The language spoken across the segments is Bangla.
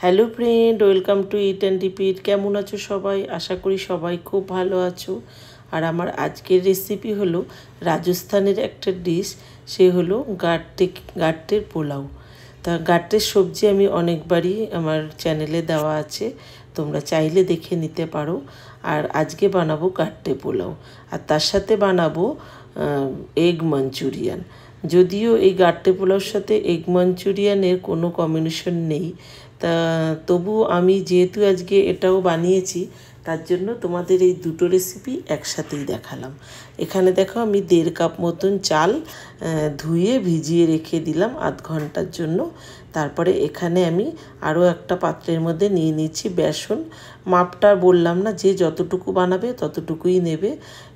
Hello friend, welcome to it and repeat. কেমন আছো সবাই? আশা করি সবাই খুব ভালো আছো। আর আমার আজকের রেসিপি হলো রাজস্থানের একটা ডিশ, সে হলো গাট্টের পোলাও। তা গাট্টের সবজি আমি অনেকবারই আমার চ্যানেলে দেওয়া আছে, তোমরা চাইলে দেখে নিতে পারো। আর আজকে বানাবো গাট্টে পোলাও, আর তার সাথে বানাবো এগ মাঞ্চুরিয়ান। যদিও এই গাট্টে পোলাওর সাথে এগ মাঞ্চুরিয়ানের কোনো কম্বিনেশন নেই, তা তবু আমি যেহেতু আজকে এটাও বানিয়েছি, তার জন্য তোমাদের এই দুটো রেসিপি একসাথেই দেখালাম। এখানে দেখো আমি 1.5 কাপ মতন চাল ধুয়ে ভিজিয়ে রেখে দিলাম আধ ঘন্টার জন্য। তারপরে এখানে আমি আরও একটা পাত্রের মধ্যে নিয়ে নিচ্ছি বেসন। মাপটা বললাম না, যে যতটুকু বানাবে ততটুকুই নেবে।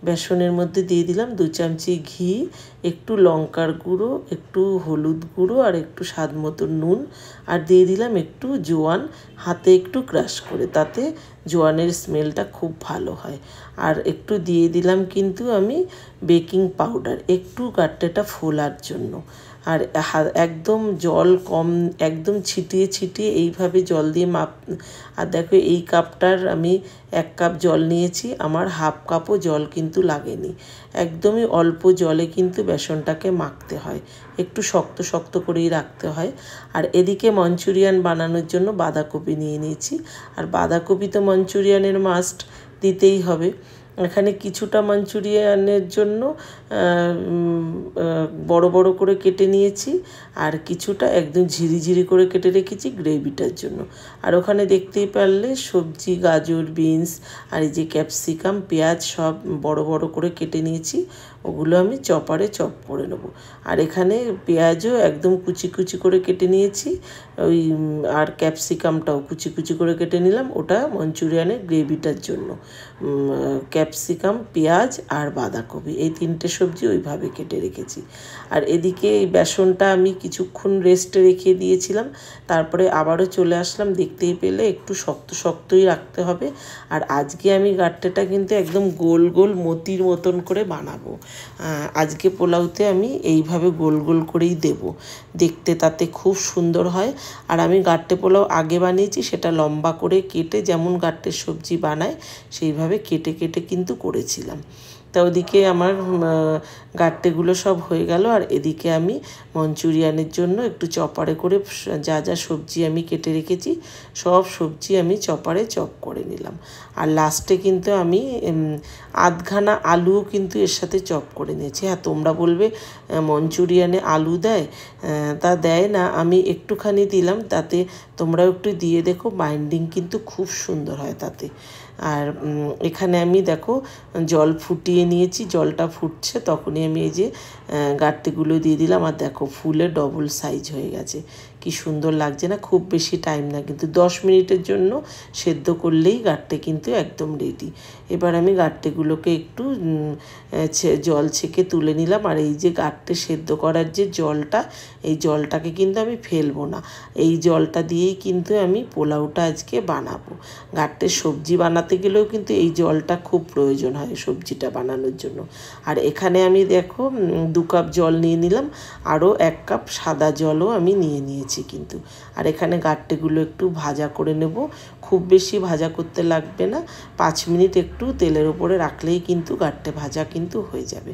বেসনের মধ্যে দিয়ে দিলাম 2 চামচি ঘি, একটু লঙ্কার গুঁড়ো, একটু হলুদ গুঁড়ো, আর একটু স্বাদ মতো নুন, আর দিয়ে দিলাম একটু জোয়ান, হাতে একটু ক্রাশ করে, তাতে জোয়ানের স্মেলটা খুব ভালো হয়। আর একটু দিয়ে দিলাম কিন্তু আমি বেকিং পাউডার, একটু গাট্টেটা ফোলার জন্য। আর একদম জল কম, একদম ছিটিয়ে ছিটিয়ে এইভাবে জল দিয়ে মাপ। আর দেখো এই কাপটার আমি 1 কাপ জল নিয়েছি, আমার হাফ কাপও জল কিন্তু লাগেনি। একদমই অল্প জলে কিন্তু বেসনটাকে মাখতে হয়, একটু শক্ত শক্ত করেই রাখতে হয়। আর এদিকে মঞ্চুরিয়ান বানানোর জন্য বাঁধাকপি নিয়ে নিয়েছি, আর বাঁধাকপি তো মঞ্চুরিয়ানের মাস্ট দিতেই হবে। এখানে কিছুটা মাঞ্চুরিয়ানের জন্য বড় বড় করে কেটে নিয়েছি, আর কিছুটা একদম ঝিরিঝিরি করে কেটে রেখেছি গ্রেভিটার জন্য। আর ওখানে দেখতেই পারলে সবজি, গাজর, বিনস, আর এই যে ক্যাপসিকাম, পেঁয়াজ সব বড় বড় করে কেটে নিয়েছি, ওগুলো আমি চপারে চপ করে নেব। আর এখানে পেঁয়াজও একদম কুচি কুচি করে কেটে নিয়েছি, ওই আর ক্যাপসিকামটাও কুচি কুচি করে কেটে নিলাম, ওটা মঞ্চুরিয়ানের গ্রেভিটার জন্য। ক্যাপসিকাম, পেঁয়াজ আর বাঁধাকপি, এই 3টে সবজি ওইভাবে কেটে রেখেছি। আর এদিকে এই বেসনটা আমি কিছুক্ষণ রেস্টে রেখে দিয়েছিলাম, তারপরে আবারও চলে আসলাম। দেখতেই পেলে একটু শক্ত শক্তই রাখতে হবে। আর আজকে আমি গাট্টেটা কিন্তু একদম গোল গোল মতির মতন করে বানাবো। আজকে পোলাওতে আমি এইভাবে গোল গোল করেই দেব, দেখতে তাতে খুব সুন্দর হয়। আর আমি গাট্টে পোলাও আগে বানিয়েছি, সেটা লম্বা করে কেটে যেমন গাট্টের সবজি বানায় সেইভাবে কেটে কেটে কিন্তু করেছিলাম। তা ওদিকে আমার গাট্টেগুলো সব হয়ে গেল, আর এদিকে আমি মঞ্চুরিয়ানের জন্য একটু চপারে করে যা যা সবজি আমি কেটে রেখেছি সব সবজি আমি চপারে চপ করে নিলাম। আর লাস্টে কিন্তু আমি আধখানা আলুও কিন্তু এর সাথে চপ করে নিয়েছি। হ্যাঁ, তোমরা বলবে মঞ্চুরিয়ানে আলু দেয়, তা দেয় না, আমি একটুখানি দিলাম, তাতে তোমরাও একটু দিয়ে দেখো, বাইন্ডিং কিন্তু খুব সুন্দর হয় তাতে। আর এখানে আমি দেখো জল ফুটিয়ে নিয়েছি, জলটা ফুটছে তখনই আমি এই যে গাট্টেগুলো দিয়ে দিলাম, আর দেখো ফুলে ডবল সাইজ হয়ে গেছে, কি সুন্দর লাগছে না? খুব বেশি টাইম না, কিন্তু 10 মিনিটের জন্য সেদ্ধ করলেই গাট্টে কিন্তু একদম রেডি। এবার আমি গাট্টেগুলোকে একটু জল ছেঁকে তুলে নিলাম। আর এই যে গাট্টে সেদ্ধ করার যে জলটা, এই জলটাকে কিন্তু আমি ফেলবো না, এই জলটা দিয়েই কিন্তু আমি পোলাওটা আজকে বানাবো। গাট্টের সবজি বানাতে গেলেও কিন্তু এই জলটা খুব প্রয়োজন হয় সবজিটা বানানোর জন্য। আর এখানে আমি দেখো 2 কাপ জল নিয়ে নিলাম, আরও 1 কাপ সাদা জলও আমি নিয়ে নিয়েছি কিন্তু। আর এখানে গাট্টেগুলো একটু ভাজা করে নেব, খুব বেশি ভাজা করতে লাগবে না, 5 মিনিট একটু তেলের ওপরে রাখলেই কিন্তু গাট্টে ভাজা কিন্তু হয়ে যাবে।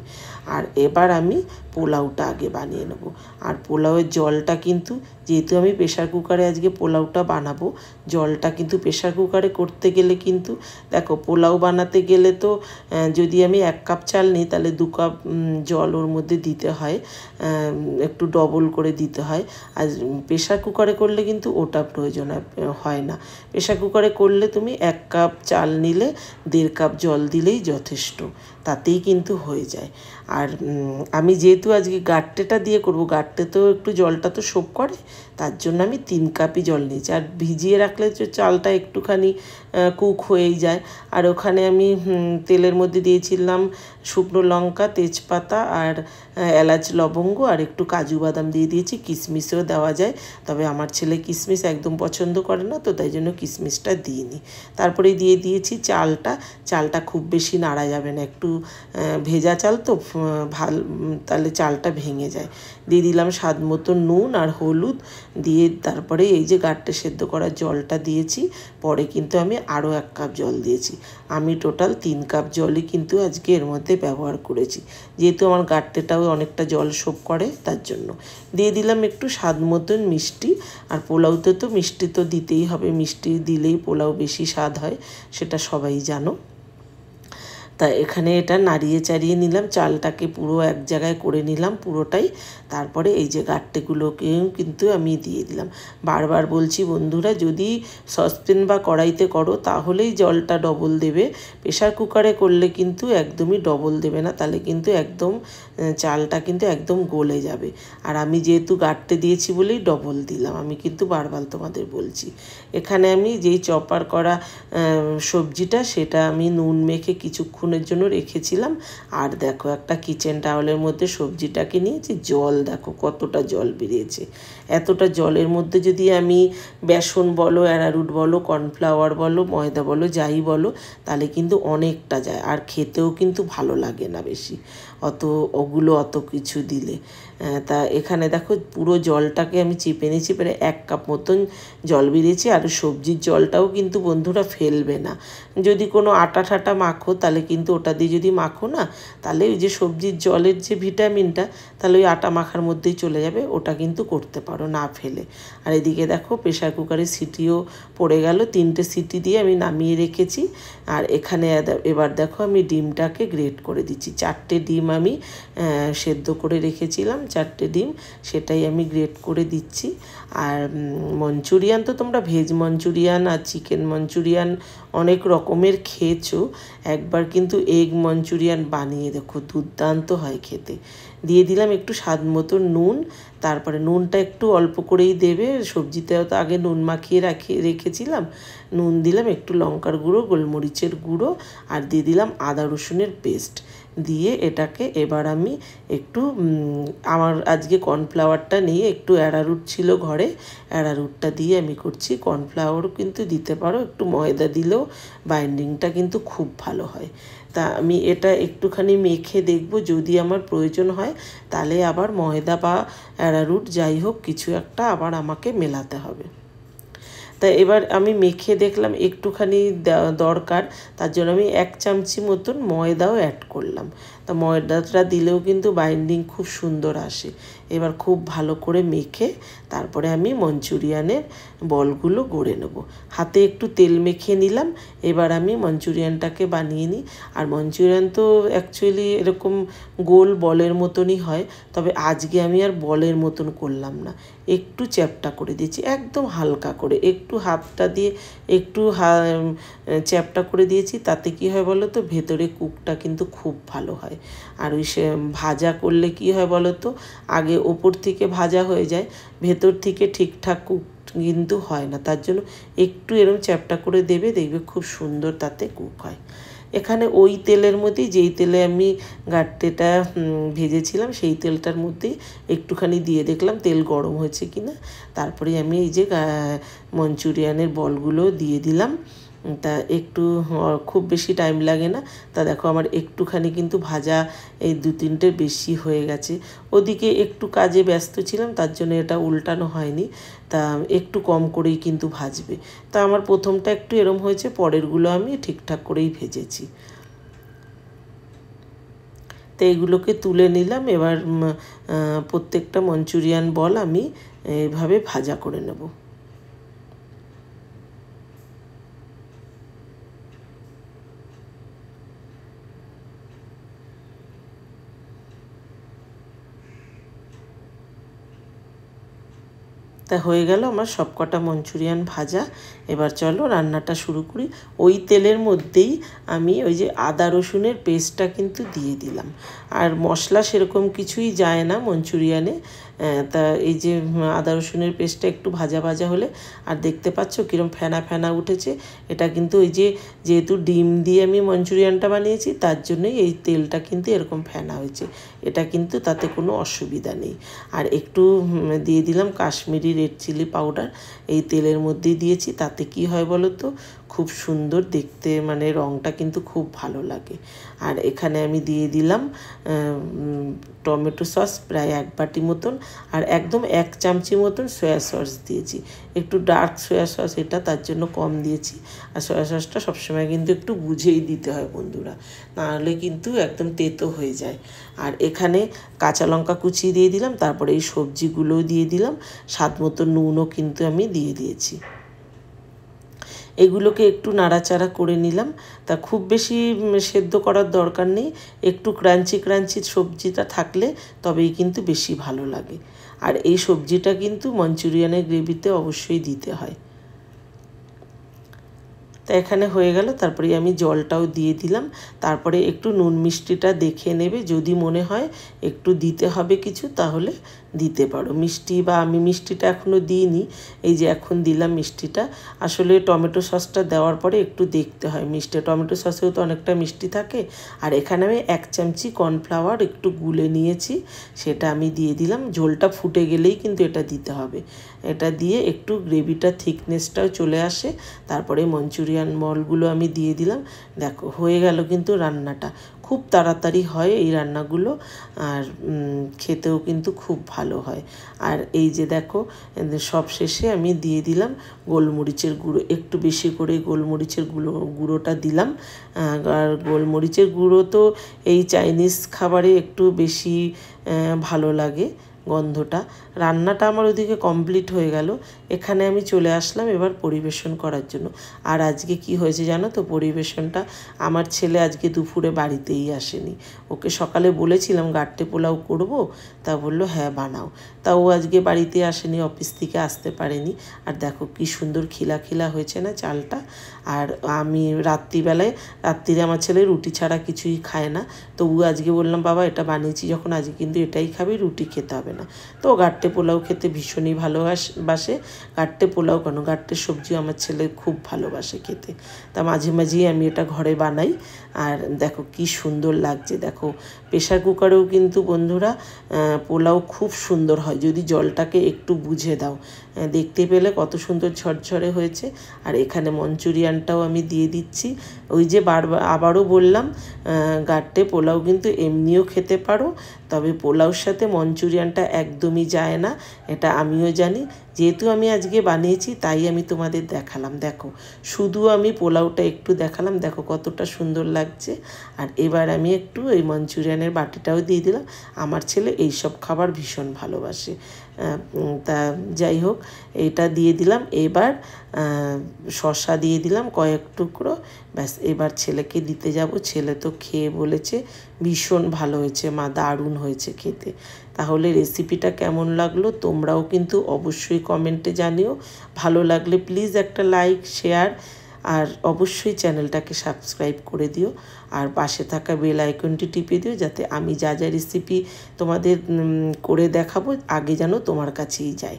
আর এবার আমি পোলাওটা আগে বানিয়ে নেব। আর পোলাওয়ের জলটা কিন্তু, যেহেতু আমি প্রেশার কুকারে আজকে পোলাওটা বানাবো, জলটা কিন্তু প্রেশার কুকারে করতে গেলে কিন্তু দেখো, পোলাও বানাতে গেলে তো যদি আমি 1 কাপ চাল নিই তাহলে 2 কাপ জল ওর মধ্যে দিতে হয়, একটু ডবল করে দিতে হয়। আর প্রেশার কুকারে করলে কিন্তু ওটা প্রয়োজন হয় না। প্রেশার কুকারে করলে তুমি 1 কাপ চাল নিলে 1.5 কাপ জল দিলেই যথেষ্ট, তাতেই কিন্তু হয়ে যায়। আর আমি যেহেতু আজকে গাট্টেটা দিয়ে করব, গাট্টে তো একটু জলটা তো শোপ করে, তার জন্য আমি 3 কাপই জল নিয়েছি। আর ভিজিয়ে রাখলে যে চালটা একটুখানি কুক হয়েই যায়। আর ওখানে আমি তেলের মধ্যে দিয়েছিলাম শুকনো লঙ্কা, তেজপাতা, আর এলাচ, লবঙ্গ, আর একটু কাজু বাদাম দিয়ে দিয়েছি, কিশমিশও দেওয়া যায়, তবে আমার ছেলে কিশমিশ একদম পছন্দ করে না, তো তাই জন্য কিশমিশটা দিইনি। তারপরে দিয়ে দিয়েছি চালটা। চালটা খুব বেশি নাড়া যাবে না, একটু ভেজা চাল তো তাহলে চালটা ভেঙে যায়। দিয়ে দিলাম স্বাদ মতো নুন আর হলুদ দিয়ে তারপরে এই যে গাঁট্টে সেদ্ধ করার জলটা দিয়েছি। পরে কিন্তু আমি আরও 1 কাপ জল দিয়েছি। আমি টোটাল 3 কাপ জলই কিন্তু আজকে এর মধ্যে ব্যবহার করেছি, যেহেতু আমার গাঁট্টেটাও অনেকটা জল শোপ করে তার জন্য। দিয়ে দিলাম একটু স্বাদ মতন মিষ্টি, আর পোলাওতে তো মিষ্টি তো দিতেই হবে, মিষ্টি দিলেই পোলাও বেশি স্বাদ হয়, সেটা সবাই জানো। তা এখানে এটা নাড়িয়ে চাড়িয়ে নিলাম, চালটাকে পুরো এক জায়গায় করে নিলাম পুরোটাই। তারপরে এই যে গাঁট্টেগুলোকেও কিন্তু আমি দিয়ে দিলাম। বারবার বলছি বন্ধুরা, যদি সসপ্যান বা কড়াইতে করো তাহলেই জলটা ডবল দেবে, প্রেশার কুকারে করলে কিন্তু একদমই ডবল দেবে না, তাহলে কিন্তু একদম চালটা কিন্তু একদম গলে যাবে। আর আমি যেহেতু গাঁট্টে দিয়েছি বলেই ডবল দিলাম, আমি কিন্তু বারবার তোমাদের বলছি। এখানে আমি যেই চপার করা সবজিটা সেটা আমি নুন মেখে কিছুক্ষণের জন্য রেখেছিলাম। আর দেখো একটা কিচেন টাওয়ালের মধ্যে সবজিটাকে নিয়েছি, জল দেখো কতটা জল বেরিয়েছে। এতটা জলের মধ্যে যদি আমি বেসন বলো, অ্যারারুট বলো, কর্নফ্লাওয়ার বলো, ময়দা বলো, যাই বলো, তাহলে কিন্তু অনেকটা যায়, আর খেতেও কিন্তু ভালো লাগে না বেশি অত কিছু দিলে। তা এখানে দেখো পুরো জলটাকে আমি চিপে নিয়েছি, প্রায় 1 কাপ মতন জল বেরিয়েছে। আর সবজির জলটাও কিন্তু বন্ধুরা ফেলবে না। যদি কোনো আটা ঠাটা মাখো তাহলে কিন্তু ওটা দিয়ে যদি মাখো না, তাহলে ওই যে সবজির জলের যে ভিটামিনটা তাহলে ওই আটা মাখার মধ্যেই চলে যাবে, ওটা কিন্তু করতে পারো না ফেলে। আর এদিকে দেখো প্রেশার কুকারে সিটিও পড়ে গেল, 3টে সিটি দিয়ে আমি নামিয়ে রেখেছি। আর এখানে এবার দেখো আমি ডিমটাকে গ্রেট করে দিচ্ছি। 4টে ডিম আমি সেদ্ধ করে রেখেছিলাম, 4টে ডিম, সেটাই আমি গ্রেট করে দিচ্ছি। আর মঞ্চুরিয়ান তো তোমরা ভেজ মঞ্চুরিয়ান আর চিকেন মঞ্চুরিয়ান অনেক রকমের খেয়েছো, একবার কিন্তু এগ মঞ্চুরিয়ান বানিয়ে দেখো, দুর্দান্ত হয় খেতে। দিয়ে দিলাম একটু স্বাদ মতো নুন, তারপরে নুনটা একটু অল্প করেই দেবে, সবজিতেও তো আগে নুন মাখিয়ে রেখেছিলাম। নুন দিলাম, একটু লঙ্কার গুঁড়ো, গোলমরিচের গুঁড়ো, আর দিয়ে দিলাম আদা রসুনের পেস্ট। দিয়ে এটাকে এবার আমি একটু আমার আজকে কর্নফ্লাওয়ারটা নিয়ে একটু অ্যারারুট ছিল ঘরে, অ্যারারুটটা দিয়ে আমি করছি। কর্নফ্লাওয়ারও কিন্তু দিতে পারো, একটু ময়দা দিলেও বাইন্ডিংটা কিন্তু খুব ভালো হয়। তা আমি এটা একটুখানি মেখে দেখব, যদি আমার প্রয়োজন হয় তাহলে আবার ময়দা বা অ্যারারুট যাই হোক কিছু একটা আবার আমাকে মেলাতে হবে। তা এবার আমি মেখে দেখলাম একটুখানি দরকার, তার জন্য আমি 1 চামচি মতন ময়দাও অ্যাড করলাম। তা ময়দাটা দিলেও কিন্তু বাইন্ডিং খুব সুন্দর আসে। এবার খুব ভালো করে মেখে তারপরে আমি মঞ্চুরিয়ানের বলগুলো গড়ে নেব। হাতে একটু তেল মেখে নিলাম। এবার আমি মঞ্চুরিয়ানটাকে বানিয়ে নিই। আর মঞ্চুরিয়ান তো অ্যাকচুয়ালি এরকম গোল বলের মতনই হয়, তবে আজকে আমি আর বলের মতন করলাম না, একটু চ্যাপটা করে দিয়েছি, একদম হালকা করে, একটু হাতটা দিয়ে একটু চ্যাপটা করে দিয়েছি। তাতে কি হয় বলো তো, ভেতরে কুকটা কিন্তু খুব ভালো হয়। আর ওই ভাজা করলে কি হয় বলো তো, আগে ওপর থেকে ভাজা হয়ে যায়, ভেতর থেকে ঠিকঠাক কুক কিন্তু হয় না। তার জন্য একটু এরকম চ্যাপটা করে দেবে, দেখবে খুব সুন্দর তাতে কুক হয়। এখানে ওই তেলের মধ্যেই, যেই তেলে আমি গাঁট্টেটা ভেজেছিলাম সেই তেলটার মধ্যেই একটুখানি দিয়ে দেখলাম তেল গরম হয়েছে কি না। তারপরে আমি এই যে মঞ্চুরিয়ানের বলগুলো দিয়ে দিলাম। তা একটু খুব বেশি টাইম লাগে না। তা দেখো আমার একটুখানি কিন্তু ভাজা এই 2-3টে বেশি হয়ে গেছে। ওদিকে একটু কাজে ব্যস্ত ছিলাম, তার জন্য এটা উল্টানো হয়নি। তা একটু কম করেই কিন্তু ভাজবে। তা আমার প্রথমটা একটু এরম হয়েছে, পরেরগুলো আমি ঠিকঠাক করেই ভেজেছি। তো এইগুলোকে তুলে নিলাম। এবার প্রত্যেকটা মঞ্চুরিয়ান বল আমি এইভাবে ভাজা করে নেব। তা হয়ে গেল আমার সবকটা মঞ্চুরিয়ান ভাজা। এবার চলো রান্নাটা শুরু করি। ওই তেলের মধ্যেই আমি ওই যে আদা রসুনের পেস্টটা কিন্তু দিয়ে দিলাম। আর মশলা সেরকম কিছুই যায় না মঞ্চুরিয়ানে। তা এই যে আদা রসুনের পেস্টটা একটু ভাজা ভাজা হলে, আর দেখতে পাচ্ছ কীরকম ফেনা ফেনা উঠেছে, এটা কিন্তু ওই যে যেহেতু ডিম দিয়ে আমি মঞ্চুরিয়ানটা বানিয়েছি তার জন্যই এই তেলটা কিন্তু এরকম ফেনা হয়েছে। এটা কিন্তু তাতে কোনো অসুবিধা নেই। আর একটু দিয়ে দিলাম কাশ্মীরি রেড চিলি পাউডার, এই তেলের মধ্যেই দিয়েছি। তাতে কি হয় বলো তো, খুব খুব সুন্দর দেখতে, মানে রঙটা কিন্তু খুব ভালো লাগে। আর এখানে আমি দিয়ে দিলাম টমেটো সস প্রায় 1 বাটি মতন, আর একদম 1 চামচি মতন সয়া সস দিয়েছি। একটু ডার্ক সয়া সস এটা, তার জন্য কম দিয়েছি। আর সয়া সসটা সবসময় কিন্তু একটু বুঝেই দিতে হয় বন্ধুরা, নাহলে কিন্তু একদম তেতো হয়ে যায়। আর এখানে কাঁচা লঙ্কা কুচিয়ে দিয়ে দিলাম, তারপরে এই সবজিগুলোও দিয়ে দিলাম, স্বাদ মতো নুনও কিন্তু আমি দিয়ে দিয়েছি। এগুলোকে একটু নাড়াচাড়া করে নিলাম। তা খুব বেশি সেদ্ধ করার দরকার নেই, একটু ক্রাঞ্চি ক্রাঞ্চি সবজিটা থাকলে তবেই কিন্তু বেশি ভালো লাগে। আর এই সবজিটা কিন্তু মঞ্চুরিয়ানের গ্রেভিতে অবশ্যই দিতে হয়। তা এখানে হয়ে গেল, তারপরে আমি জলটাও দিয়ে দিলাম। তারপরে একটু নুন মিষ্টিটা দেখে নেবে, যদি মনে হয় একটু দিতে হবে কিছু তাহলে দিতে পারো মিষ্টি, বা আমি মিষ্টিটা এখনও দিইনি, এই যে এখন দিলাম মিষ্টিটা। আসলে টমেটো সসটা দেওয়ার পরে একটু দেখতে হয় মিষ্টি, টমেটো সসেও তো অনেকটা মিষ্টি থাকে। আর এখানে আমি 1 চামচি কর্নফ্লাওয়ার একটু গুলে নিয়েছি, সেটা আমি দিয়ে দিলাম। ঝোলটা ফুটে গেলেই কিন্তু এটা দিতে হবে। এটা দিয়ে একটু গ্রেভিটা থিকনেসটাও চলে আসে, তারপরে মঞ্চুরিয়ান বলগুলো আমি দিয়ে দিলাম। দেখো হয়ে গেল কিন্তু রান্নাটা, খুব তাড়াতাড়ি হয় এই রান্নাগুলো, আর খেতেও কিন্তু খুব ভালো হয়। আর এই যে দেখো সব শেষে আমি দিয়ে দিলাম গোলমরিচের গুঁড়ো, একটু বেশি করে গোলমরিচের গুঁড়োটা দিলাম। আর গোলমরিচের গুঁড়ো তো এই চাইনিজ খাবারে একটু বেশি ভালো লাগে গন্ধটা। রান্নাটা আমার ওদিকে কমপ্লিট হয়ে গেল, এখানে আমি চলে আসলাম এবার পরিবেশন করার জন্য। আর আজকে কি হয়েছে জানো তো, পরিবেশনটা আমার ছেলে আজকে দুপুরে বাড়িতেই আসেনি। ওকে সকালে বলেছিলাম গাট্টে পোলাও করব, তা বললো হ্যাঁ বানাও। তা ও আজকে বাড়িতে আসেনি, অফিস থেকে আসতে পারেনি। আর দেখো কি সুন্দর খিলা খিলা হয়েছে না চালটা। আর আমি রাত্রিরে আমার ছেলে রুটি ছাড়া কিছুই খায় না, তবু আজকে বললাম বাবা এটা বানিয়েছি যখন আজকে কিন্তু এটাই খাবি, রুটি খেতে হবে না। তো গাট্টে পোলাও খেতে ভীষণই ভালোবাসে। গাট্টে পোলাও কেন, গাট্টের সবজি আমার ছেলে খুব ভালোবাসে খেতে। তা মাঝে মাঝেই আমি এটা ঘরে বানাই। আর দেখো কি সুন্দর লাগছে, দেখো প্রেশার কুকারেও কিন্তু বন্ধুরা পোলাও খুব সুন্দর হয় যদি জলটাকে একটু বুঝে দাও। দেখতে পেলে কত সুন্দর ঝরঝরে হয়েছে। আর এখানে মঞ্চুরিয়ানটাও আমি দিয়ে দিচ্ছি। ওই যে আবারও বললাম, গাট্টে পোলাও কিন্তু এমনিও খেতে পারো, তবে পোলাওর সাথে মঞ্চুরিয়ানটা একদমই যায় না, এটা আমিও জানি। যেহেতু আমি আজকে বানিয়েছি তাই আমি তোমাদের দেখালাম। দেখো শুধু আমি পোলাওটা একটু দেখালাম, দেখো কতটা সুন্দর লাগছে। আর এবার আমি একটু এই মঞ্চুরিয়ানের বাটিটাও দিয়ে দিলাম, আমার ছেলে এইসব খাবার ভীষণ ভালোবাসে। তা যাই হোক, এটা দিয়ে দিলাম। এবার শসা দিয়ে দিলাম কয়েক টুকরো, ব্যাস এবার ছেলেকে দিতে যাব। ছেলে তো খেয়ে বলেছে ভীষণ ভালো হয়েছে মা, দারুণ হয়েছে খেতে। তাহলে রেসিপিটা কেমন লাগলো তোমরাও কিন্তু অবশ্যই কমেন্টে জানিও। ভালো লাগলে প্লিজ একটা লাইক শেয়ার, আর অবশ্যই চ্যানেলটাকে সাবস্ক্রাইব করে দিও। আর পাশে থাকা বেল আইকনটি টিপে দিও, যাতে আমি যা যা রেসিপি তোমাদের করে দেখাবো আগে যেন তোমার কাছেই যায়।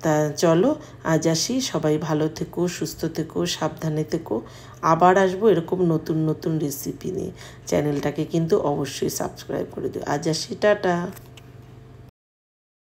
তা চলো আজ আসি, সবাই ভালো থেকো, সুস্থ থেকো, সাবধানে থেকো। আবার আসবো এরকম নতুন নতুন রেসিপি নিয়ে। চ্যানেলটাকে কিন্তু অবশ্যই সাবস্ক্রাইব করে দিও। আজ আসি, টাটা।